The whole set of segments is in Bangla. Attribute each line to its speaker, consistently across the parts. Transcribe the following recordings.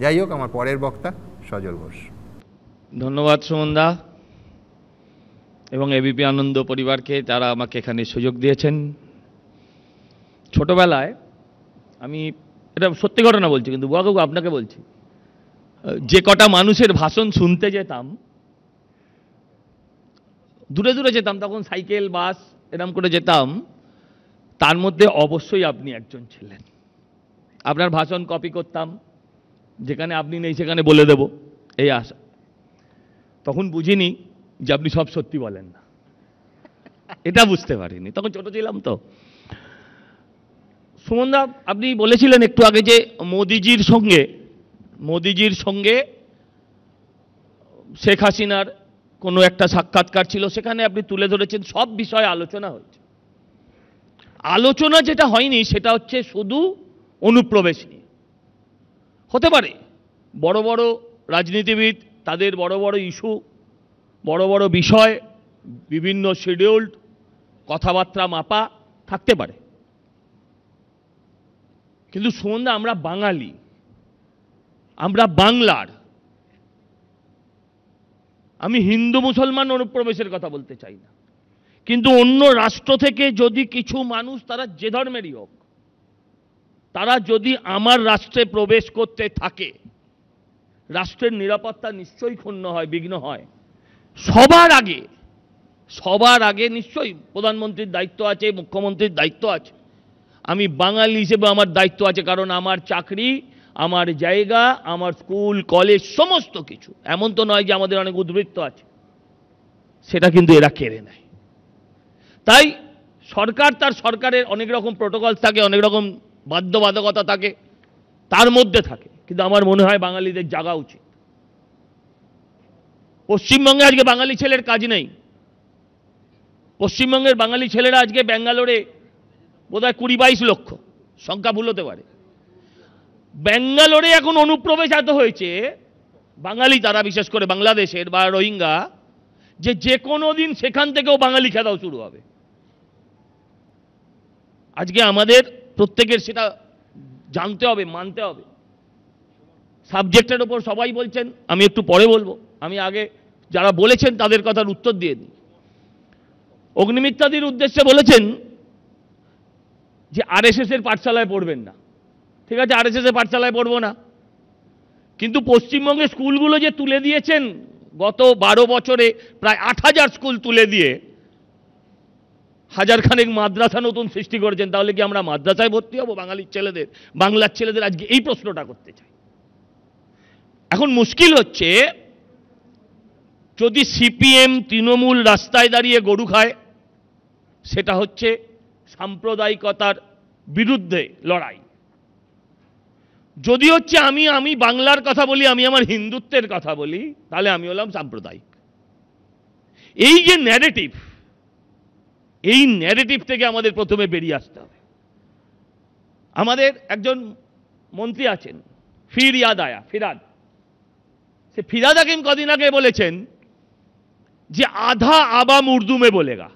Speaker 1: যাই হোক, আমার পরের বক্তা সজল ঘোষ।
Speaker 2: ধন্যবাদ সুমনদা এবং এবিপি আনন্দ পরিবারকে, যারা আমাকে এখানে সুযোগ দিয়েছেন। ছোটবেলায় আমি, এটা সত্যি ঘটনা বলছি, কিন্তু বুয়াবাবু আপনাকে বলছি, যে কটা মানুষের ভাষণ শুনতে যেতাম, দূরে দূরে যেতাম, তখন সাইকেল বাস এরকম করে যেতাম, তার মধ্যে অবশ্যই আপনি একজন ছিলেন। আপনার ভাষণ কপি করতাম, যেখানে আপনি নেই সেখানে বলে দেব, এই আশা। তখন বুঝিনি যে আপনি সব সত্যি বলেন না, এটা বুঝতে পারিনি, তখন ছোট ছিলাম তো। সুমনদা, আপনি বলেছিলেন একটু আগে যে মোদিজির সঙ্গে শেখ হাসিনার কোনো একটা সাক্ষাৎকার ছিল, সেখানে আপনি তুলে ধরেছেন সব বিষয়ে আলোচনা হয়েছে। আলোচনা যেটা হয়নি সেটা হচ্ছে শুধু অনুপ্রবেশ নিয়ে। হতে পারে বড় বড় রাজনীতিবিদ, তাদের বড় বড় ইস্যু, বড় বড় বিষয়, বিভিন্ন শিডিউলড কথাবার্তা মাপা থাকতে পারে, কিন্তু সুমনদা, আমরা বাঙালি, আমরা বাংলার। আমি হিন্দু মুসলমান অনুপ্রবেশের কথা বলতে চাই না, কিন্তু অন্য রাষ্ট্র থেকে যদি কিছু মানুষ, তারা যে ধর্মেরই হোক, তারা যদি আমার রাষ্ট্রে প্রবেশ করতে থাকে, রাষ্ট্রের নিরাপত্তা নিশ্চয়ই ক্ষুণ্ণ হয়, বিঘ্ন হয়। সবার আগে নিশ্চয়ই প্রধানমন্ত্রীর দায়িত্ব আছে, মুখ্যমন্ত্রীর দায়িত্ব আছে। আমি বাঙালি হিসেবে আমার দায়িত্ব আছে, কারণ আমার চাকরি, আমার জায়গা, আমার স্কুল কলেজ সমস্ত কিছু। এমন তো নয় যে আমাদের অনেক উদ্বৃত্ত আছে, সেটা কিন্তু এরা কেড়ে নেয়। তাই সরকার, তার সরকারের অনেক রকম প্রোটোকল থাকে, অনেক রকম বাধ্যবাধকতা থাকে, তার মধ্যে থাকে। কিন্তু আমার মনে হয় বাঙালিদের জাগা উচিত। পশ্চিমবঙ্গে আজকে বাঙালি ছেলের কাজ নেই। পশ্চিমবঙ্গের বাঙালি ছেলেরা আজকে ব্যাঙ্গালোরে বোধহয় 20-22 লক্ষ, সংখ্যা ভুল হতে পারে। ব্যাঙ্গালোরে এখন অনুপ্রবেশ এত হয়েছে বাঙালি, তারা বিশেষ করে বাংলাদেশের বা রোহিঙ্গা, যে কোনো দিন সেখান থেকেও বাঙালি খেদাও শুরু হবে। আজকে আমাদের প্রত্যেকের সেটা জানতে হবে, মানতে হবে। সাবজেক্টের ওপর সবাই বলছেন, আমি একটু পরে বলবো, আমি আগে যারা বলেছেন তাদের কথার উত্তর দিয়ে দিই। অগ্নিমিত্রাদির উদ্দেশ্যে বলেছেন যে আরএসএস এর পাঠশালায় পড়বেন না। ঠিক আছে, আরএসএস এর পাঠশালায় পড়বো না, কিন্তু পশ্চিমবঙ্গের স্কুলগুলো যে তুলে দিয়েছেন, গত 12 বছরে প্রায় 8000 স্কুল তুলে দিয়ে হাজারখানেক মাদ্রাসা নতুন সৃষ্টি করেছেন। তাহলে কি আমরা মাদ্রাসায় ভর্তি হব বাঙালির ছেলেদের, বাংলার ছেলেদের? আজকে এই প্রশ্নটা করতে চাই। এখন মুশকিল হচ্ছে, যদি সিপিএম তৃণমূল রাস্তায় দাঁড়িয়ে গরু খায়, সেটা হচ্ছে সাম্প্রদায়িকতার বিরুদ্ধে লড়াই। যদি হচ্ছে আমি বাংলার কথা বলি, আমি আমার হিন্দুত্বের কথা বলি, তাহলে আমি হলাম সাম্প্রদায়িক। এই যে ন্যারেটিভ, এই ন্যারেটিভ থেকে আমাদের প্রথমে বেরিয়ে আসতে হবে। আমাদের একজন মন্ত্রী আছেন, ফিরাদ, সে ফিরাদ হাকিম কদিন আগে বলেছেন যে আধা আবাম উর্দু মে বলেগা।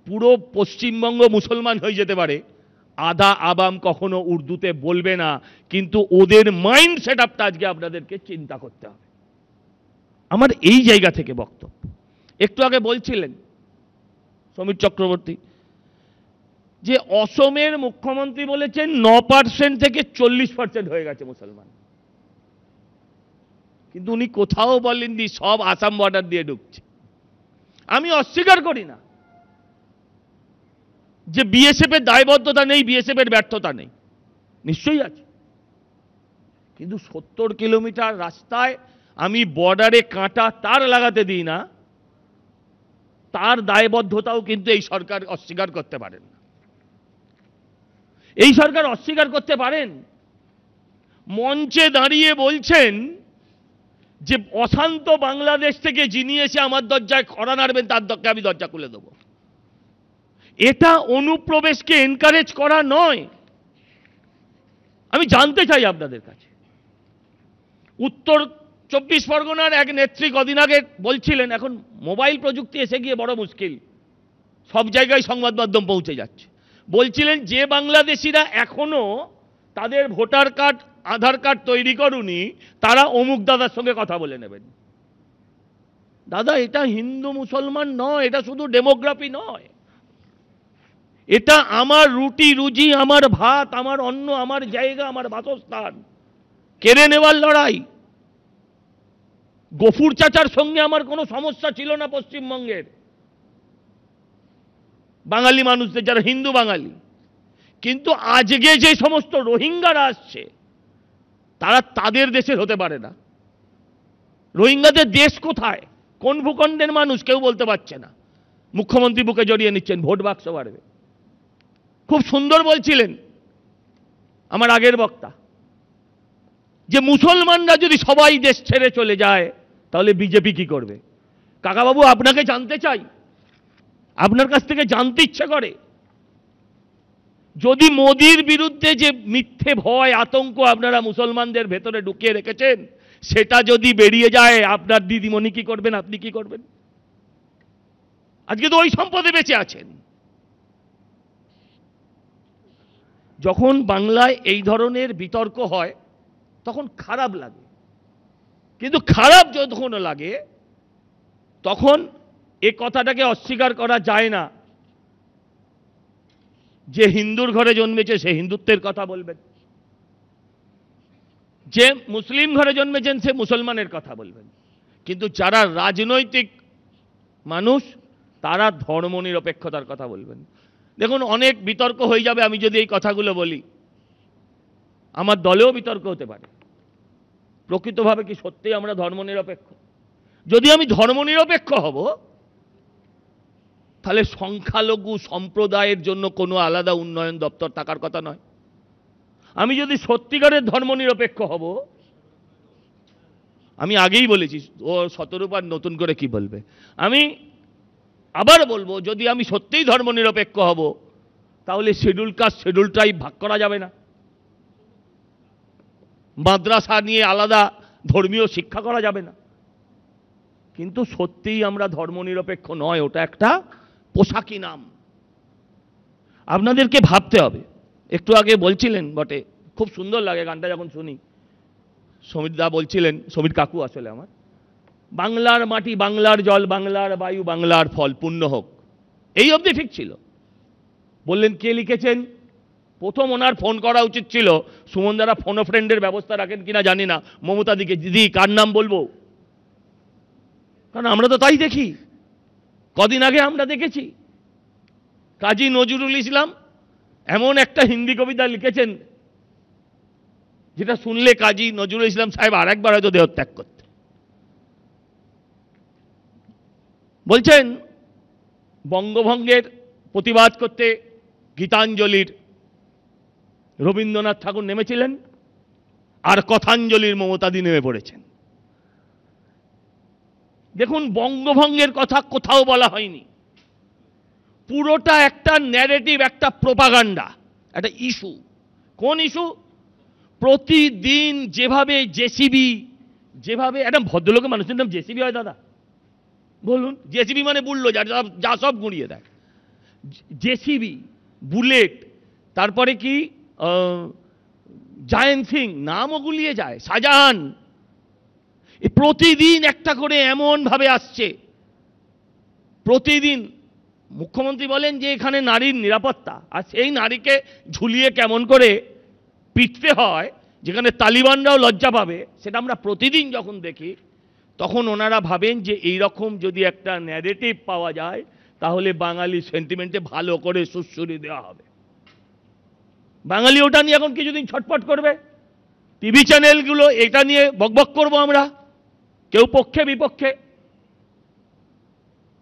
Speaker 2: পুরো পশ্চিমবঙ্গ মুসলমান হয়ে যেতে পারে, আধা আবাম কখনো উর্দুতে বলবে না, কিন্তু ওদের মাইন্ড সেট আপটা আজকে আপনাদেরকে চিন্তা করতে হবে। আমার এই জায়গা থেকে বক্তব্য। একটু আগে বলছিলেন সমীর চক্রবর্তী যে অসমের মুখ্যমন্ত্রী বলেছেন 9% থেকে 40% হয়ে গেছে মুসলমান, কিন্তু উনি কোথাও বলেননি সব আসাম বর্ডার দিয়ে ঢুকছে। আমি অস্বীকার করি না যে বিএসএফ এর দায়বদ্ধতা নেই, বিএসএফ এর ব্যর্থতা নেই, নিশ্চয়ই আছে, কিন্তু 70 কিলোমিটার রাস্তায় আমি বর্ডারে কাঁটা তার লাগাতে দিই না, তার দায়বদ্ধতাও কিন্তু এই সরকার অস্বীকার করতে পারেন না। এই সরকার অস্বীকার করতে পারেন, মঞ্চে দাঁড়িয়ে বলছেন যে অশান্ত বাংলাদেশ থেকে যিনি এসে আমার দরজায় খড়া নাড়বেন, তার দরকার আমি দরজা খুলে দেব। এটা অনুপ্রবেশকে এনকারেজ করা নয়। আমি জানতে চাই আপনাদের কাছে, উত্তর 24 পরগনার এক নেত্রী কদিন আগে বলছিলেন, এখন মোবাইল প্রযুক্তি এসে গিয়ে বড় মুশকিল, সব জায়গায় সংবাদ মাধ্যম পৌঁছে যাচ্ছে, বলছিলেন যে বাংলাদেশিরা এখনো তাদের ভোটার কার্ড আধার কার্ড তৈরি করুনি তারা অমুক দাদার সঙ্গে কথা বলে নেবেন। দাদা, এটা হিন্দু মুসলমান নয়, এটা শুধু ডেমোগ্রাফি নয়, এটা আমার রুটি রুজি, আমার ভাত, আমার অন্ন, আমার জায়গা, আমার বাসস্থান কেড়ে নেওয়ার লড়াই। গফুর চাচার সঙ্গে আমার কোনো সমস্যা ছিল না পশ্চিমবঙ্গের বাঙালি মানুষদের, যারা হিন্দু বাঙালি। কিন্তু আজকে যে সমস্ত রোহিঙ্গারা আসছে তারা তাদের দেশের হতে পারে না। রোহিঙ্গাদের দেশ কোথায়, কোন ভূখণ্ডের মানুষ কেউ বলতে পারছে না। মুখ্যমন্ত্রী বুকে জড়িয়ে নিচ্ছেন, ভোট বাক্স বাড়বে। খুব সুন্দর বলছিলেন আমার আগের বক্তা যে মুসলমানরা যদি সবাই দেশ ছেড়ে চলে যায় তাহলে বিজেপি কি করবে। কাকাবাবু, আপনাকে জানতে চাই, আপনার কাছ থেকে জানতে ইচ্ছে করে, যদি মোদির বিরুদ্ধে যে মিথ্যে ভয় আতঙ্ক আপনারা মুসলমানদের ভেতরে ঢুকিয়ে রেখেছেন সেটা যদি বেরিয়ে যায়, আপনার দিদিমণি কি করবেন, আপনি কি করবেন? আজকে তো ওই সম্পদে বেঁচে আছেন। যখন বাংলায় এই ধরনের বিতর্ক হয় তখন খারাপ লাগে, কিন্তু খারাপ যখন লাগে তখন এ কথাটাকে অস্বীকার করা যায় না যে হিন্দুর ঘরে জন্মেছে সে হিন্দুত্বের কথা বলবেন, যে মুসলিম ঘরে জন্মেছেন সে মুসলমানের কথা বলবেন, কিন্তু যারা রাজনৈতিক মানুষ তারা ধর্মনিরপেক্ষতার কথা বলবেন। দেখুন, অনেক বিতর্ক হয়ে যাবে আমি যদি এই কথাগুলো বলি, আমার দলেও বিতর্ক হতে পারে। প্রকৃতভাবে কি সত্যি আমরা ধর্মনিরপেক্ষ? যদি আমি ধর্মনিরপেক্ষ হব তাহলে সংখ্যালঘু সম্প্রদায়ের জন্য কোনো আলাদা উন্নয়ন দপ্তর থাকার কথা নয়। আমি যদি সত্যিকারের ধর্মনিরপেক্ষ হব, আমি আগেই বলেছি, ও শতরূপার নতুন করে কি বলবে, আমি আবার বলবো, যদি আমি সত্যিই ধর্মনিরপেক্ষ হব তাহলে শিডিউল কাস্ট শিডিউল ট্রাইব ভাগ করা যাবে না, মাদ্রাসা নিয়ে আলাদা ধর্মীয় শিক্ষা করা যাবে না। কিন্তু সত্যিই আমরা ধর্মনিরপেক্ষ নয়, ওটা একটা পোশাকি নাম। আপনাদেরকে ভাবতে হবে। একটু আগে বলছিলেন বটে, খুব সুন্দর লাগে গানটা যখন শুনি, সমীর দা বলছিলেন, সমীর কাকু আসলে আমার, বাংলার মাটি, বাংলার জল, বাংলার বায়ু, বাংলার ফল, পূর্ণ হোক। এই অবধি ঠিক ছিল। বললেন কে লিখেছেন, প্রথম ওনার ফোন করা উচিত ছিল, সুমন দ্বারা ফোন ফ্রেন্ডের ব্যবস্থা রাখেন কিনা জানি না, মমতা দিকে, দিদি কার নাম বলবো, কারণ আমরা তো তাই দেখি। কদিন আগে আমরা দেখেছি কাজী নজরুল ইসলাম এমন একটা হিন্দি কবিতা লিখেছেন যেটা শুনলে কাজী নজরুল ইসলাম সাহেব আর একবার হয়তো দেহত্যাগ করতে। বলছেন বঙ্গভঙ্গের প্রতিবাদ করতে গীতাঞ্জলির রবীন্দ্রনাথ ঠাকুর নেমেছিলেন, আর কথাঞ্জলির মমতাদি নেমে পড়েছেন। দেখুন, বঙ্গভঙ্গের কথা কোথাও বলা হয়নি, পুরোটা একটা ন্যারেটিভ, একটা প্রোপাগান্ডা, একটা ইস্যু। কোন ইস্যু? প্রতিদিন যেভাবে জেসিবি, যেভাবে একটা ভদ্রলোকের মানুষের নাম জেসিবি হয় দাদা, বলুন, জেসিবি মানে বুলডোজার, যা সব গুঁড়িয়ে দেয়, জেসিবি, বুলেট, তারপরে কি জায়েন্ট সিং, নামও গুলিয়ে যায়, শাহজাহান, প্রতিদিন একটা করে এমন ভাবে আসছে। প্রতিদিন মুখ্যমন্ত্রী বলেন যে এখানে নারীর নিরাপত্তা, আর সেই নারীকে ঝুলিয়ে কেমন করে পিটতে হয় যেখানে তালিবানরাও লজ্জা পাবে, সেটা আমরা প্রতিদিন যখন দেখি তখন ওনারা ভাবেন যে এই রকম যদি একটা ন্যারেটিভ পাওয়া যায় তাহলে বাঙালি সেন্টিমেন্টে ভালো করে সুশ্রুতি দেওয়া হবে। বাঙালি ওটা নিয়ে এখন কিছুদিন ছটফট করবে, টিভি চ্যানেলগুলো এটা নিয়ে বকবক করবো আমরা, কেউ পক্ষে বিপক্ষে।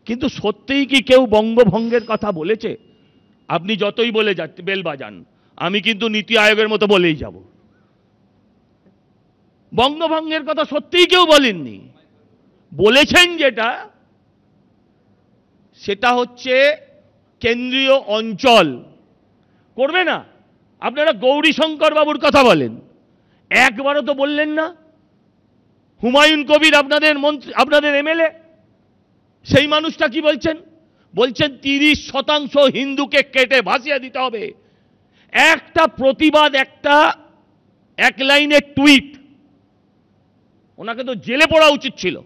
Speaker 2: কিন্তু সত্যিই কি কেউ বঙ্গভঙ্গের কথা বলেছে? আপনি যতই বলে বেল বাজান, আমি কিন্তু নীতি আয়োগের মতো বলেই যাব। বঙ্গভঙ্গের কথা সত্যিই কেউ বলেননি। বলেছেন যেটা, সেটা হচ্ছে কেন্দ্রীয় অঞ্চল করবে না। আপনারা গৌরীশঙ্কর বাবুর কথা বলেন, একবারও তো বললেন না। হুমায়ুন কবির আপনাদের মন্ত্রী, আপনাদের এমএলএ, সেই মানুষটা কি বলছেন? বলছেন 30% হিন্দুকে কেটে ভাসিয়ে দিতে হবে। একটা প্রতিবাদ, একটা এক লাইনের টুইট, ওনাকে তো জেলে পড়া উচিত ছিল।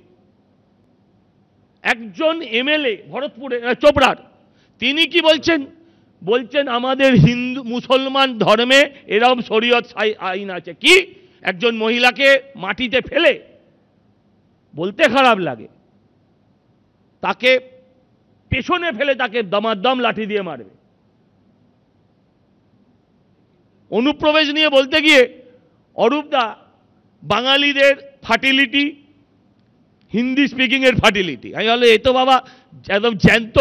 Speaker 2: একজন এমএলএ ভরতপুরে চোপড়ার, তিনি কি বলছেন? বলছেন আমাদের হিন্দু মুসলমান ধর্মে এরকম শরীয়ত আইন আছে। কি একজন মহিলাকে মাটিতে ফেলে, বলতে খারাপ লাগে, তাকে পেছনে ফেলে তাকে দমাদম লাঠি দিয়ে মারবে। অনুপ্রবেশ নিয়ে বলতে গিয়ে অরূপদা বাঙালিদের ফার্টিলিটি, হিন্দি স্পিকিং এর ফার্টিলিটি, আমি বলে এ তো বাবা একদম জ্যান্ত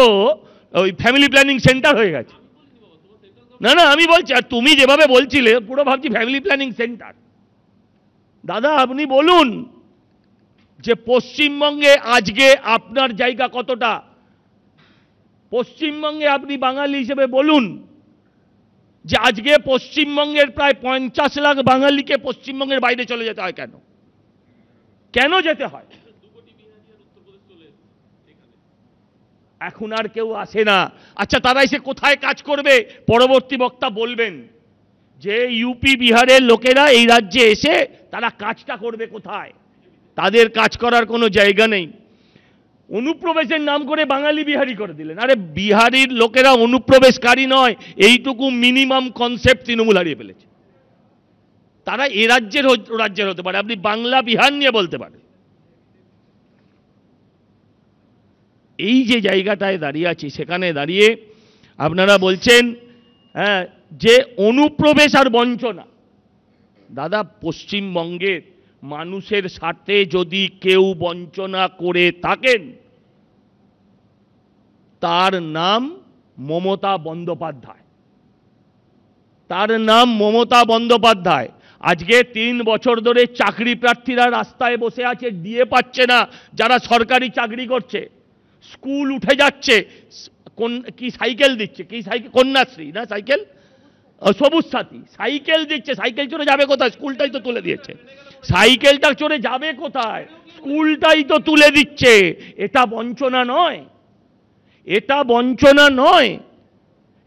Speaker 2: ওই ফ্যামিলি প্ল্যানিং সেন্টার হয়ে গেছে। না না, আমি বলছি, আর তুমি যেভাবে বলছিলে পুরো ভাবছি ফ্যামিলি প্ল্যানিং সেন্টার। দাদা আপনি বলুন যে পশ্চিমবঙ্গে আজকে আপনার জায়গা কতটা? পশ্চিমবঙ্গে আপনি বাঙালি হিসেবে বলুন যে আজকে পশ্চিমবঙ্গের প্রায় 50 লাখ বাঙালিকে পশ্চিমবঙ্গের বাইরে চলে যেতে হয় কেন? কেন যেতে হয়? এখন আর কেউ আসে না। আচ্ছা, তারা এসে কোথায় কাজ করবে? পরবর্তী বক্তা বলবেন যে ইউপি বিহারের লোকেরা এই রাজ্যে এসে তারা কাজটা করবে কোথায়? তাদের কাজ করার কোনো জায়গা নেই। অনুপ্রবেশের নাম করে বাঙালি বিহারি করে দিলেন। আরে বিহারির লোকেরা অনুপ্রবেশকারী নয়, এইটুকু মিনিমাম কনসেপ্ট তৃণমূল হারিয়ে ফেলেছে। তারা এ রাজ্যের হতে পারে, আপনি বাংলা বিহার নিয়ে বলতে পারেন। এই যে জায়গাটায় দাঁড়িয়ে আছি, সেখানে দাঁড়িয়ে আপনারা বলছেন হ্যাঁ যে অনুপ্রবেশ আর বঞ্চনা। দাদা, পশ্চিমবঙ্গের মানুষের স্বার্থে যদি কেউ বঞ্চনা করে থাকেন, তার নাম মমতা বন্দ্যোপাধ্যায়। তার নাম মমতা বন্দ্যোপাধ্যায়। আজকে 3 বছর ধরে চাকরি প্রার্থীরা রাস্তায় বসে আছে, ডিএ পাচ্ছে না। যারা সরকারি চাকরি করছে, স্কুল উঠে যাচ্ছে, কি সাইকেল দিচ্ছে, কি সাইকেল, কন্যাশ্রী না সাইকেল, সবুজ সাথী সাইকেল দিচ্ছে। সাইকেল চড়ে যাবে কোথায়? স্কুলটাই তো তুলে দিয়েছে। সাইকেলটা চড়ে যাবে কোথায়? স্কুলটাই তো তুলে দিচ্ছে। এটা বঞ্চনা নয়? এটা বঞ্চনা নয়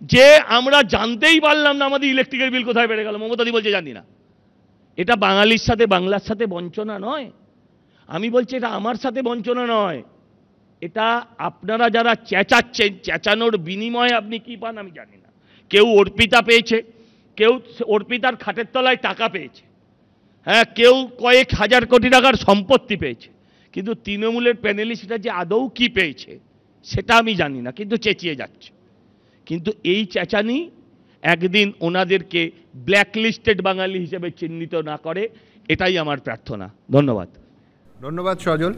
Speaker 2: যে আমরা জানতেই পারলাম না আমাদের ইলেকট্রিকের বিল কোথায় বেড়ে গেল? মমতাদি বলছে জানি না। এটা বাঙালির সাথে বাংলার সাথে বঞ্চনা নয়? আমি বলছি এটা আমার সাথে বঞ্চনা নয়, এটা আপনারা যারা চেঁচাচ্ছেন, চেঁচানোর বিনিময়ে আপনি কি পান আমি জানি না। কেউ অর্পিতা পেয়েছে, কেউ অর্পিতার খাটের তলায় টাকা পেয়েছে, হ্যাঁ, কেউ কয়েক হাজার কোটি টাকার সম্পত্তি পেয়েছে, কিন্তু তৃণমূলের প্যানেলিস্টরা যে আদৌ কি পেয়েছে সেটা আমি জানি না, কিন্তু চেঁচিয়ে যাচ্ছে। কিন্তু এই চেঁচানি একদিন ওনাদেরকে ব্ল্যাকলিস্টেড বাঙালি হিসেবে চিহ্নিত না করে, এটাই আমার প্রার্থনা। ধন্যবাদ।
Speaker 1: ধন্যবাদ সজল।